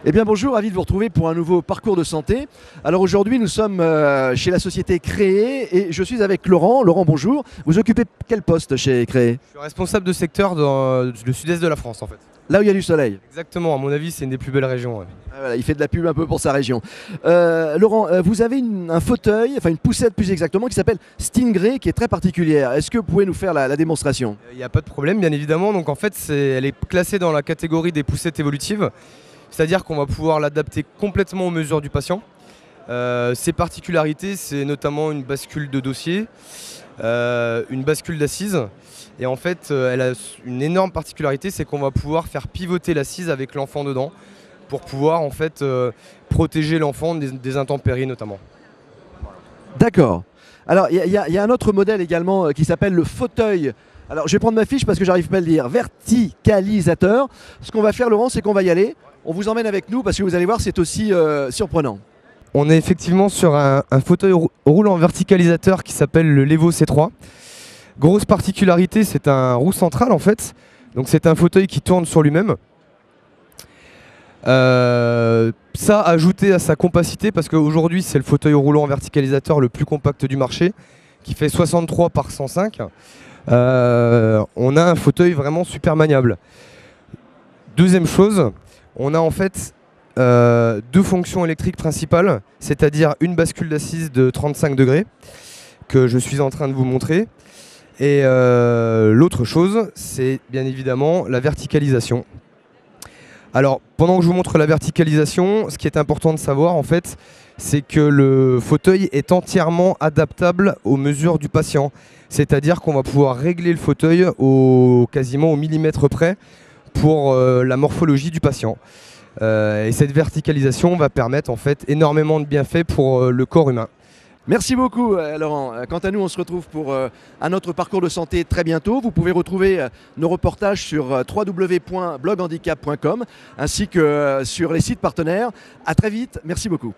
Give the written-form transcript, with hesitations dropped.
Eh bien bonjour, ravi de vous retrouver pour un nouveau parcours de santé. Alors aujourd'hui nous sommes chez la société Créé et je suis avec Laurent. Laurent, bonjour. Vous occupez quel poste chez Créé? Je suis responsable de secteur dans le sud-est de la France en fait. Là où il y a du soleil. Exactement, à mon avis c'est une des plus belles régions. Ouais. Ah, voilà, il fait de la pub un peu pour sa région. Laurent, vous avez un fauteuil, enfin une poussette plus exactement, qui s'appelle Stingray, qui est très particulière. Est-ce que vous pouvez nous faire la démonstration? Il n'y a pas de problème bien évidemment, donc en fait elle est classée dans la catégorie des poussettes évolutives. C'est-à-dire qu'on va pouvoir l'adapter complètement aux mesures du patient. Ses particularités, c'est notamment une bascule de dossier, une bascule d'assise. Et en fait, elle a une énorme particularité, c'est qu'on va pouvoir faire pivoter l'assise avec l'enfant dedans pour pouvoir en fait protéger l'enfant des intempéries notamment. D'accord. Alors il y a un autre modèle également qui s'appelle le fauteuil. Alors je vais prendre ma fiche parce que j'arrive pas à le dire. Verticalisateur. Ce qu'on va faire, Laurent, c'est qu'on va y aller. On vous emmène avec nous parce que vous allez voir, c'est aussi surprenant. On est effectivement sur un fauteuil roulant verticalisateur qui s'appelle le Levo C3. Grosse particularité, c'est un roue central en fait. Donc c'est un fauteuil qui tourne sur lui-même. Ça ajouté à sa compacité, parce qu'aujourd'hui c'est le fauteuil roulant verticalisateur le plus compact du marché, qui fait 63 par 105. On a un fauteuil vraiment super maniable. Deuxième chose, on a en fait deux fonctions électriques principales, c'est-à-dire une bascule d'assise de 35 degrés que je suis en train de vous montrer. Et l'autre chose, c'est bien évidemment la verticalisation. Alors, pendant que je vous montre la verticalisation, ce qui est important de savoir en fait, c'est que le fauteuil est entièrement adaptable aux mesures du patient. C'est-à-dire qu'on va pouvoir régler le fauteuil quasiment au millimètre près pour la morphologie du patient. Et cette verticalisation va permettre en fait énormément de bienfaits pour le corps humain. Merci beaucoup Laurent. Quant à nous, on se retrouve pour un autre parcours de santé très bientôt. Vous pouvez retrouver nos reportages sur www.bloghandicap.com ainsi que sur les sites partenaires. À très vite, merci beaucoup.